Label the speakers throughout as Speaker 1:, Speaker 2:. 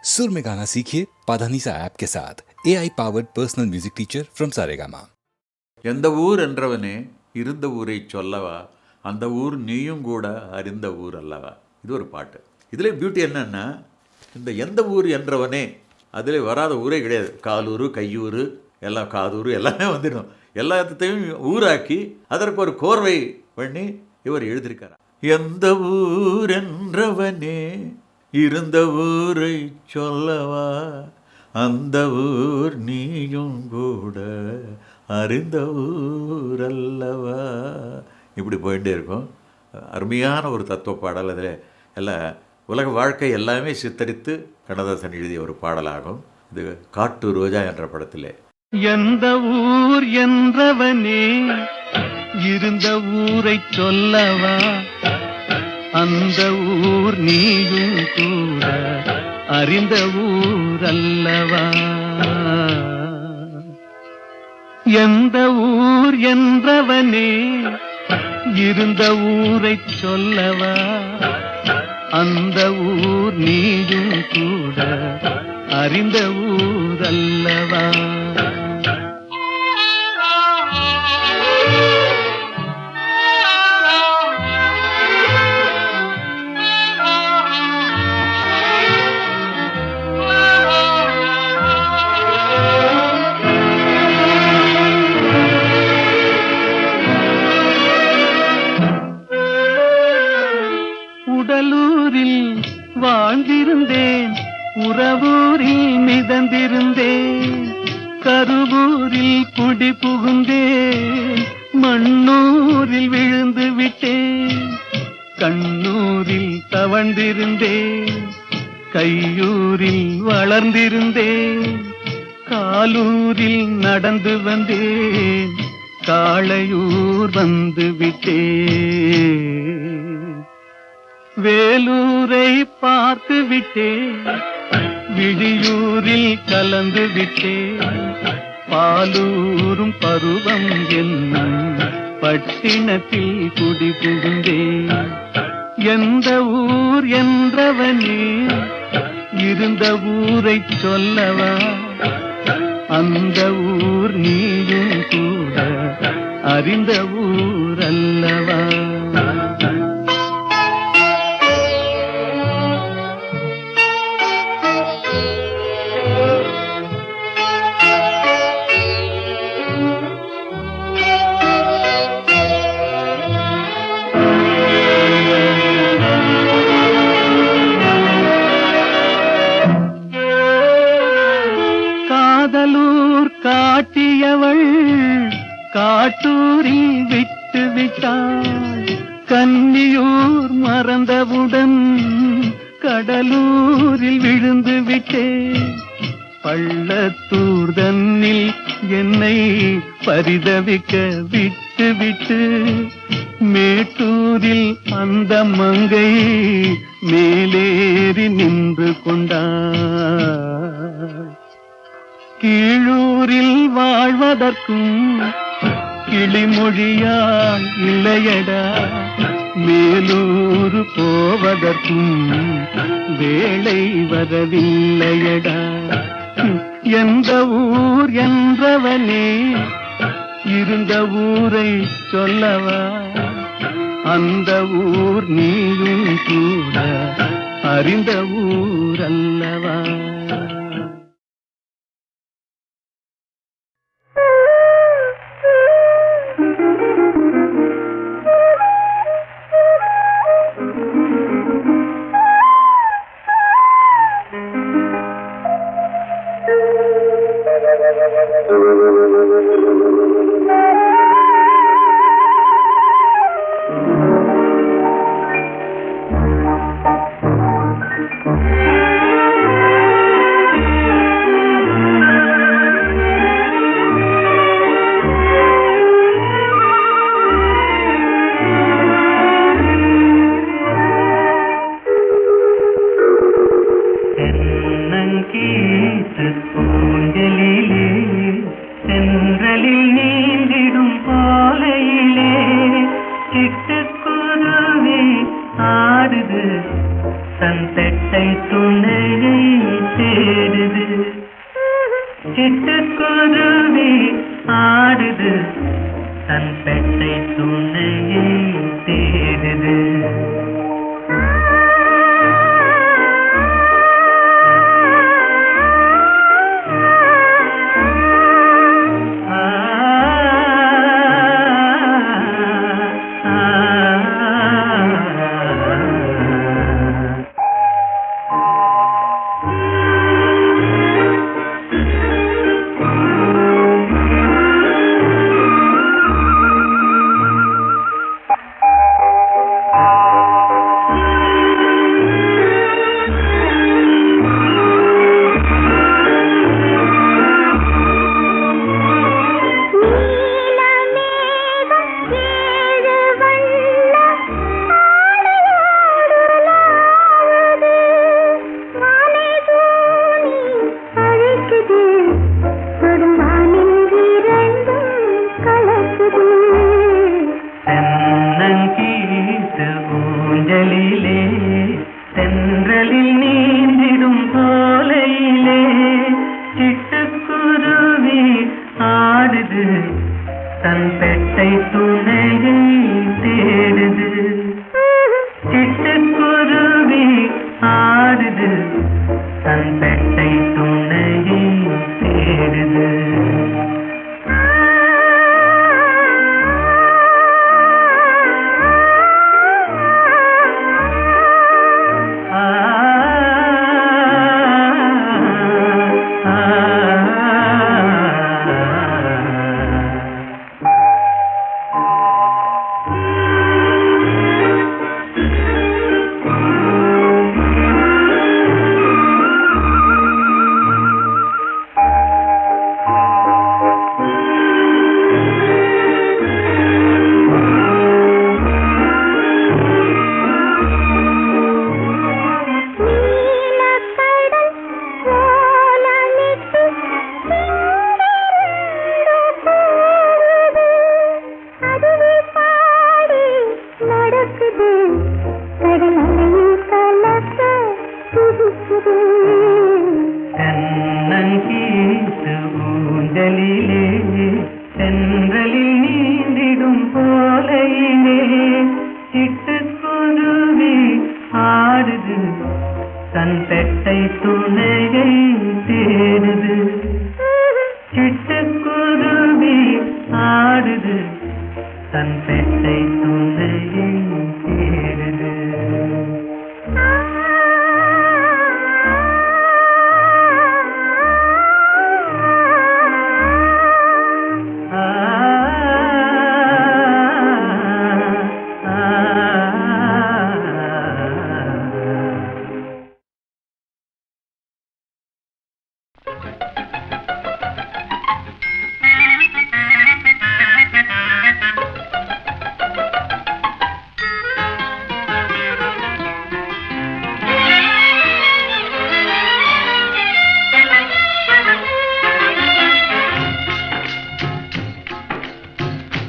Speaker 1: सुर में गाना सीखिए पाधानीसा ऐप के साथ AI powered personal music teacher from Saregama.
Speaker 2: எந்த ஊர் என்றவனே இருந்த ஊரை சொல்லவா, அந்த ஊர் நீயும் கூட அறிந்த ஊர் அல்லவா. இது ஒரு பாட்டு. இதில் பியூட்டி என்னன்னா, இந்த எந்த ஊர் என்றவனே அதில் வராத ஊரே கிடையாது. காலூர், கையூர், எல்லாம் காதூர் எல்லாமே வந்துடும். எல்லாத்தையும் ஊராக்கி அதற்கு ஒரு கோர்வை பண்ணி இவர் எழுதியிருக்கார். எந்த ஊர் என்றவனே இருந்த ஊரை சொல்லவா, அந்த ஊர் நீயும் கூட அறிந்த ஊர் அல்லவா. இப்படி போயிட்டே இருக்கும். அருமையான ஒரு தத்துவ பாடல். அதில் எல்லாம் உலக வாழ்க்கை எல்லாமே சித்தரித்து கண்ணதாசன் எழுதிய ஒரு பாடலாகும். இது காட்டு ரோஜா என்ற படத்திலே.
Speaker 3: எந்த ஊர் என்றவனே இருந்த ஊரை சொல்லவா, அந்த ஊர் நீயும் கூட அறிந்த ஊர் அல்லவா. எந்த ஊர் என்றவனே இருந்த ஊரை சொல்லவா, அந்த ஊர் நீயும் கூட அறிந்த ஊர் அல்லவா. உடலூரில் வாழ்ந்திருந்தேன், உறவூரில் மிதந்திருந்தேன், கருவூரில் குடி புகுந்தேன், மண்ணூரில் விழுந்து விட்டேன், கண்ணூரில் தவழ்ந்திருந்தேன், கையூரில் வளர்ந்திருந்தேன், காலூரில் நடந்து வந்தேன், காளையூர் வந்து விட்டேன், வேலூரை பார்த்து விட்டேன், விழியூரில் கலந்து விட்டேன், பாலூரும் பருவம் என்னும் பட்டினத்தில் குடி புகுந்தேன். எந்த ஊர் என்றவனே இருந்த ஊரை சொல்லவா, அந்த ஊர் நீயும் கூட அறிந்த ஊர் அல்லவா. காதலூர் காட்டியவள் காட்டூரில் விட்டு விட்டாள், கன்னியூர் மறந்தவுடன் கடலூரில் விழுந்து விட்டேன், பள்ளத்தூர் தன்னில் என்னை பரிதவிக்க விட்டு விட்டு, மேட்டூரில் அந்த மங்கை மேலேறி நின்று கொண்டாள், கீழூரில் வாழ்வதற்கும் கிளிமொழியால் இல்லையடா, மேலூர் போவதற்கும் வேளை வரவில்லையடா. எந்த ஊர் என்றவனே இருந்த ஊரை சொல்லவா, அந்த ஊர் நீயும் கூட அறிந்த ஊர் அல்லவா.
Speaker 4: ஆடுது சந்தட்டை துணையை
Speaker 3: தன் பெட்டை துணையை தேடுது. தன் பெட்டை துணையை தேடுது. சிட்டுக்குருவி ஆடுது, தன் பெட்டை துணையை தேடுது. தென்னங்கீத்து ஊஞ்சலிலே தென்றலில் நீந்திடும் போலையிலே சிட்டுக்குருவி ஆடுது, தன் பெட்டை துணையை தேடுது. சிட்டுக்குருவி ஆடுது, தன் பெட்டை துணையை தேடுது.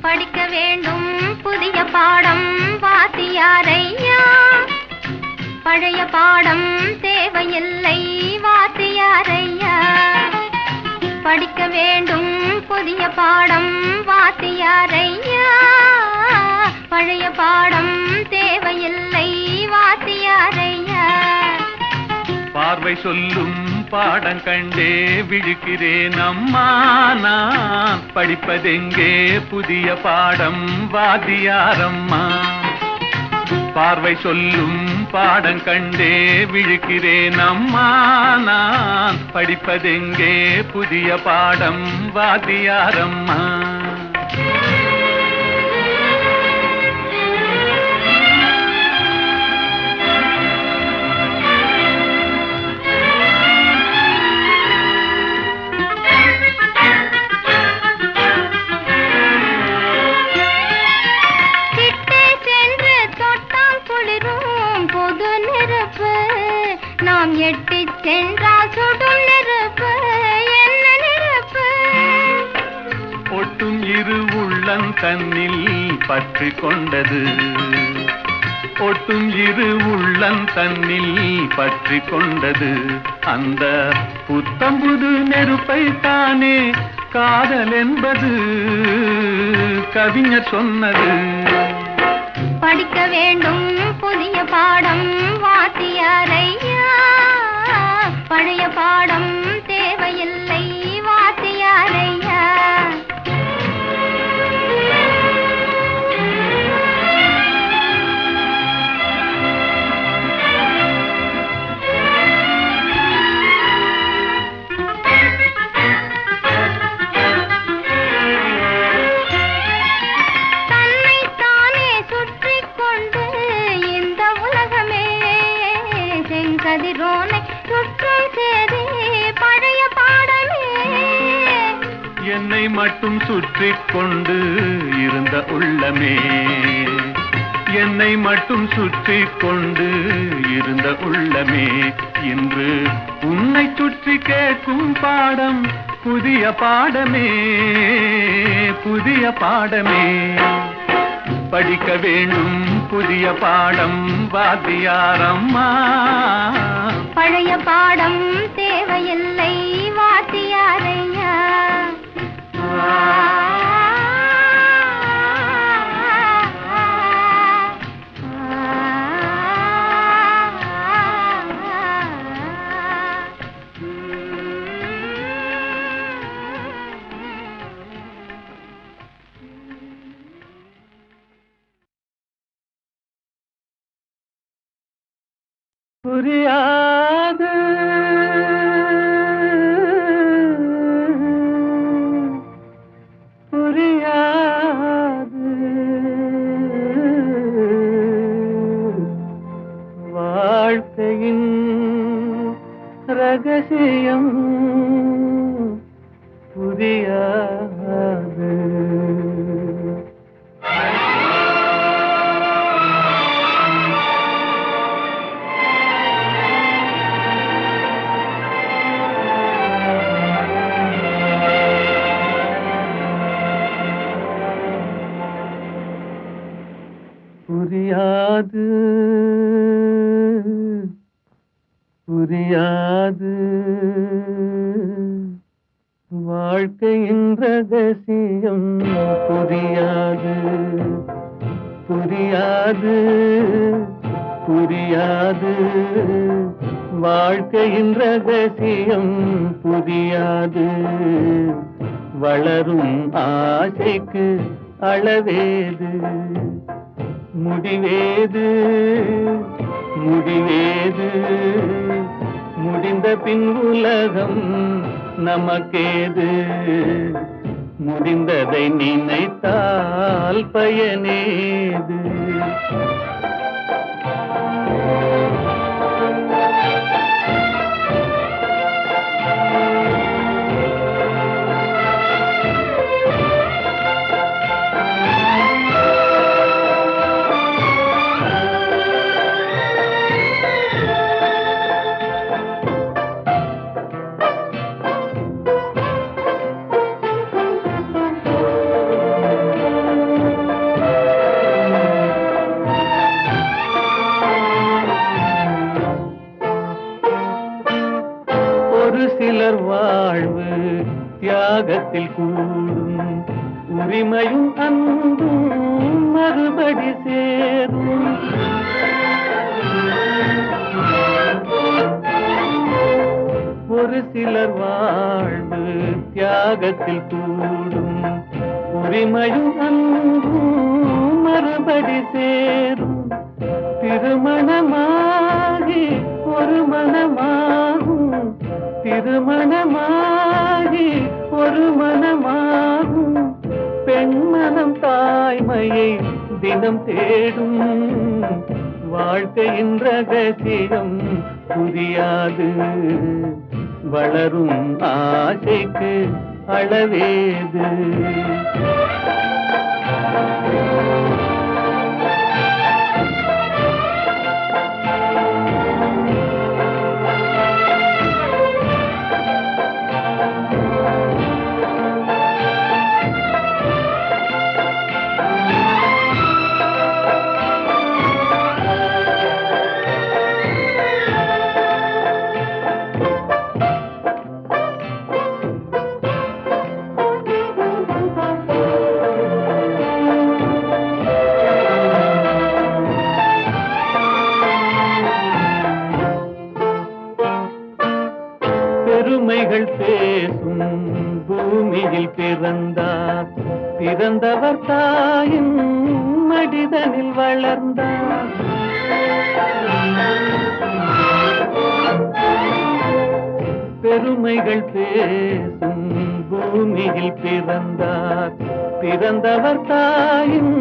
Speaker 4: படிக்க வேண்டும் புதிய பாடம் வாத்தியாரையா, பழைய பாடம் தேவையில்லை வாத்தியாரையா. படிக்க வேண்டும் புதிய பாடம் வாத்தியாரையா, பழைய பாடம் தேவையில்லை வாத்தியாரையா.
Speaker 5: பார்வை சொல்லும் பாடம் கண்டே விழுக்கிறேன் அம்மா, நான் படிப்பதெங்கே புதிய பாடம் வாத்தியாரம்மா. பார்வை சொல்லும் பாடம் கண்டே விழுக்கிறேன் அம்மா, நான் படிப்பதெங்கே புதிய பாடம் வாத்தியாரம்மா.
Speaker 4: நாம் எட்டி சென்றால் சுடும் நெருப்பு, என்ன நெருப்பு?
Speaker 5: ஒட்டும் இரு உள்ளம் தன்னில் பற்றி கொண்டது, ஒட்டும் இரு உள்ளம் தன்னில் பற்றி கொண்டது. அந்த புத்தம்புது நெருப்பை தானே காதல் என்பது கவிஞர் சொன்னது.
Speaker 4: படிக்க வேண்டும் புதிய பாடம் வாத்தியாரையா, பழைய பாடம் தேவையில்லை வாத்தியாரையா. கதிரோனை சுற்றும் சேதே பழைய பாடமே.
Speaker 5: என்னை மட்டும் சுற்றி கொண்டு இருந்த உள்ளமே, என்னை மட்டும் சுற்றி கொண்டு இருந்த உள்ளமே, இன்று உன்னை சுற்றி கேட்கும் பாடம் புதிய பாடமே, புதிய பாடமே. படிக்க வேண்டும் புதிய பாடம் வாத்தியாரம்மா,
Speaker 4: பழைய பாடம் தேவையில்லை வாத்தியாரையா.
Speaker 3: புரியாது புரியாது வாழ்க்கையின் ரகசியம் புரியாது. புரியாது புரியாது வாழ்க்கையின் ரகசியம் புரியாது, புரியாது புரியாது வாழ்க்கையின் ரகசியம் புரியாது. வளரும் ஆசைக்கு அளவேது, முடிவேது முடிவேது, முடிந்த பின் உலகம் நமக்கேது. முடிந்ததை நினைத்தால் பயனேது. சிலர் வாழ்வு தியாகத்தில் கூடும், உரிமையும் அன்பும் மறுபடி சேரும். ஒரு சிலர் வாழ்வு தியாகத்தில் கூடும், உரிமையும் அன்பும் மறுபடி சேரும். திருமணமாகி ஒரு மனமாகும், திருமணமாகி ஒரு மனமாகும். பெண்மனம் தாய்மையை தினம் தேடும். வாழ்க்கையின் ரகசியம் புரியாது. வளரும் ஆசைக்கு அளவேது. பெருமைகள் பேசும் பூமியில் பிறந்தார், பிறந்தவர் தாயின் மடிதனில் வளர்ந்தார். பெருமைகள் பேசும் பூமியில் பிறந்தார், பிறந்தவர் தாயின்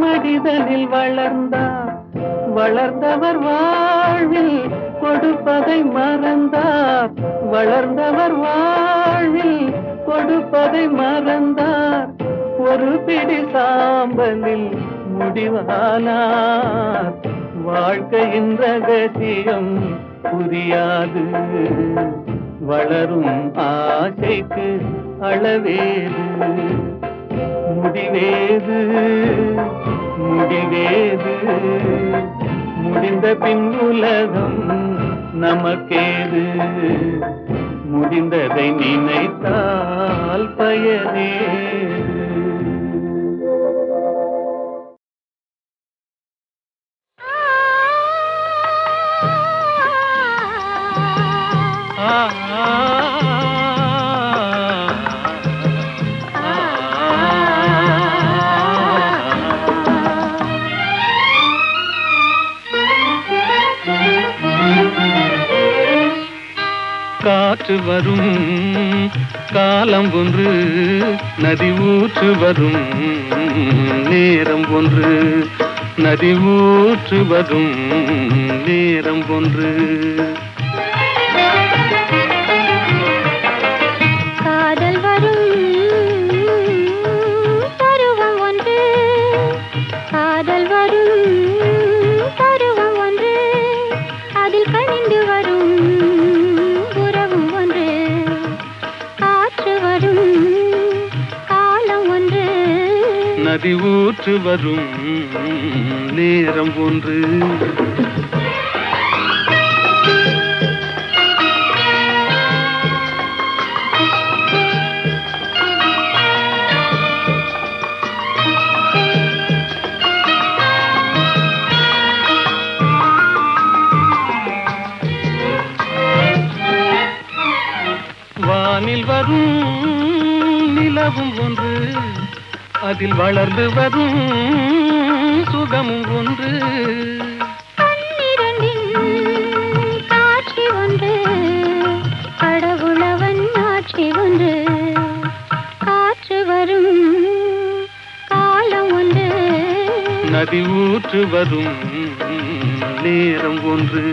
Speaker 3: மடிதனில் வளர்ந்தார். வளர்ந்தவர் வாழ்வில் கொடுப்பதை மறந்தார், வளர்ந்தவர் வாழ்வில் கொடுப்பதை மறந்தார். ஒரு பிடி சாம்பலில் முடிவானார், வாழ்க்கையின் ரகசியம் புரியாது. வளரும் ஆசைக்கு அளவேது, முடிவேது முடிவேது. முடிந்த பின் உலகம் நமக்கேது, முடிந்ததை நினைத்தால் பயனேது. காற்று வரும் காலம் ஒன்று, நதி ஊற்று வரும் நேரம் ஒன்று, நதி ஊற்று வரும் நேரம் ஒன்று.
Speaker 4: காதல் வரும் பருவம் ஒன்று, காதல் வரும் பருவம் ஒன்று, அதில் கனிந்து வரும் உறவும் ஒன்று. காற்று வரும் காலம் ஒன்று,
Speaker 3: நதி ஊற்று வரும் நேரம் ஒன்று. வானில் வரும் நிலவும் ஒன்று, அதில் வளர்ந்து வரும் சுகமும் ஒன்று.
Speaker 4: பன்னிரண்டின் காட்சி ஒன்று, கடவுளவன் ஆட்சி ஒன்று. காற்று வரும் காலம் ஒன்று,
Speaker 3: நதி ஊற்று வரும் நேரம் ஒன்று.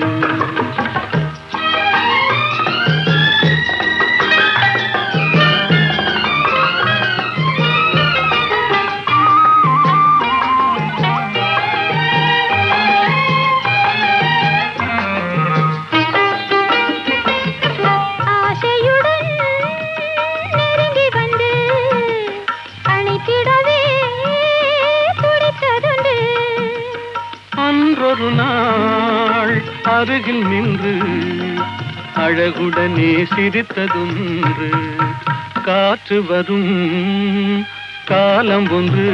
Speaker 4: ஆசையுடன் நெருங்கி வந்து அணைத்திடவே துடித்ததுண்டு.
Speaker 3: அன்றொரு நாள் அருகில் நின்று அழகுடனே சிரித்ததொன்று. காற்று வரும் காலம் ஒன்று,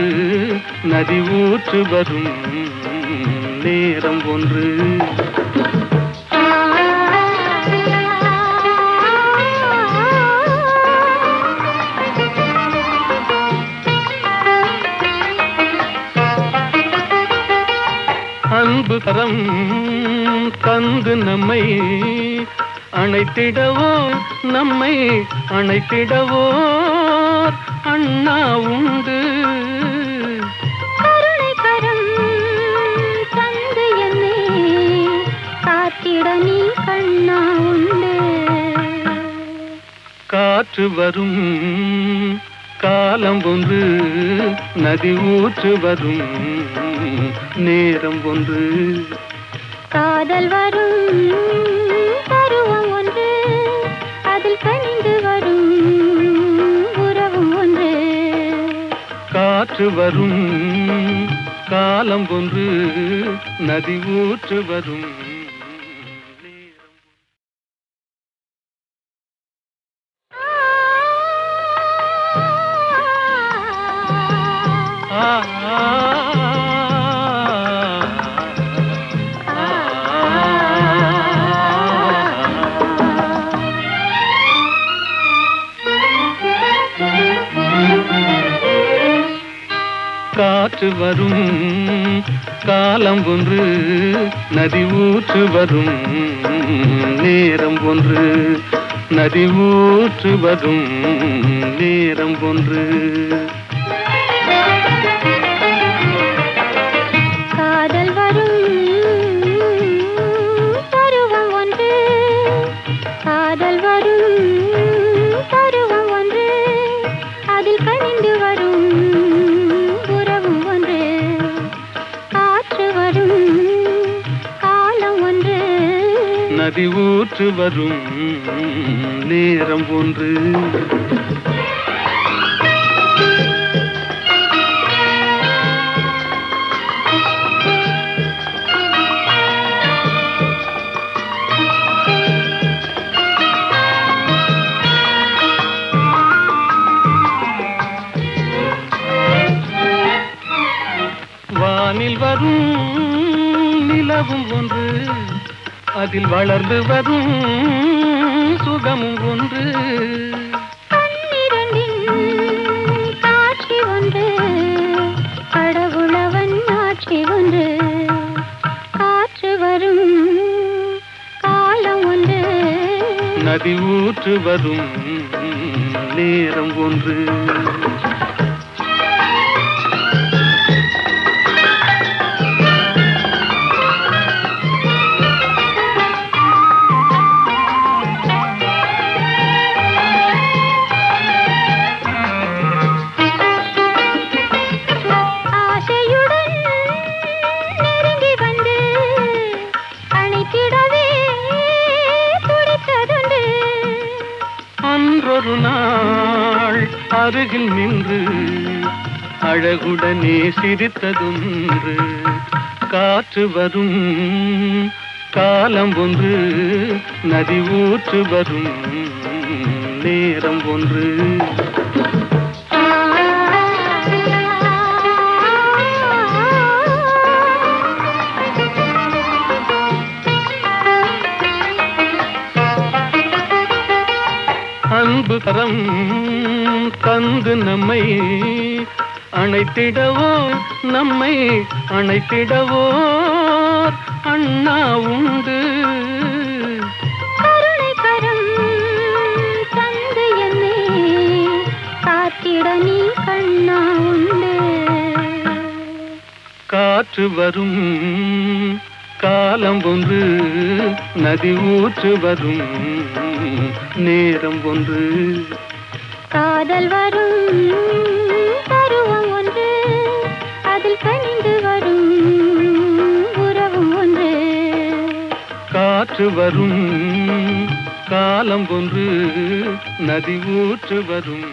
Speaker 3: நதி ஊற்று வரும் நேரம் ஒன்று. அன்பு கரம் தந்து நம்மை அணைத்திடவோ, நம்மை அணைத்திடவோ அண்ணா உண்டு.
Speaker 4: கருணை கரம் தந்து என்னை காத்திட நீ கண்ணா உண்டு.
Speaker 3: காற்று வரும் காலம் ஒன்று, நதி ஊற்று வரும் நேரம் ஒன்று.
Speaker 4: காதல் வரும் பருவம் ஒன்று, அதில் கனிந்து வரும் உறவும் ஒன்று.
Speaker 3: காற்று வரும் காலம் ஒன்று, நதி ஊற்று வரும் நேரம். காற்று வரும் காலம் ஒன்று, நதி ஊற்று வரும் நேரம் ஒன்று, நதி ஊற்று வரும் நேரம் ஒன்று.
Speaker 4: காதல் வரும் பருவம் ஒன்று, காதல் வரும் பருவம் ஒன்று, அதில் கனிந்து வரும் உறவும் ஒன்று. காற்று வரும் காலம் ஒன்று,
Speaker 3: நதி ஊற்று வரும் நேரம் ஒன்று. வானில் வரும் நிலவும் ஒன்று, அதில் வளர்ந்து வரும் சுகமும் ஒன்று.
Speaker 4: கண்ணிரண்டின் காட்சி ஒன்று, கடவுளவன் ஆட்சி ஒன்று. காற்று வரும் காலம் ஒன்று,
Speaker 3: நதி ஊற்று வரும் நேரம் ஒன்று.
Speaker 4: ஆசையுடன் நெருங்கி வந்து அணைத்திடவே துடித்ததுண்டு.
Speaker 3: அன்றொரு நாள் அருகில் நின்று அழகுடனே சிரித்ததொன்று. காற்று வரும் காலம் ஒன்று, நதி ஊற்று வரும் நேரம் ஒன்று. அன்பு கரம் தந்து நம்மை அணைத்திடவோ, நம்மை அணைத்திடவோ அண்ணா உண்டு.
Speaker 4: கருணை கரம் தந்து என்னை காத்திட நீ கண்ணா உண்டு.
Speaker 3: காற்று வரும் காலம் ஒன்று, நதி ஊற்று வரும் நேரம் ஒன்று.
Speaker 4: காதல் வரும் பருவம் ஒன்று, அதில் கனிந்து வரும் உறவும் ஒன்று.
Speaker 3: காற்று வரும் காலம் ஒன்று, நதி ஊற்று வரும்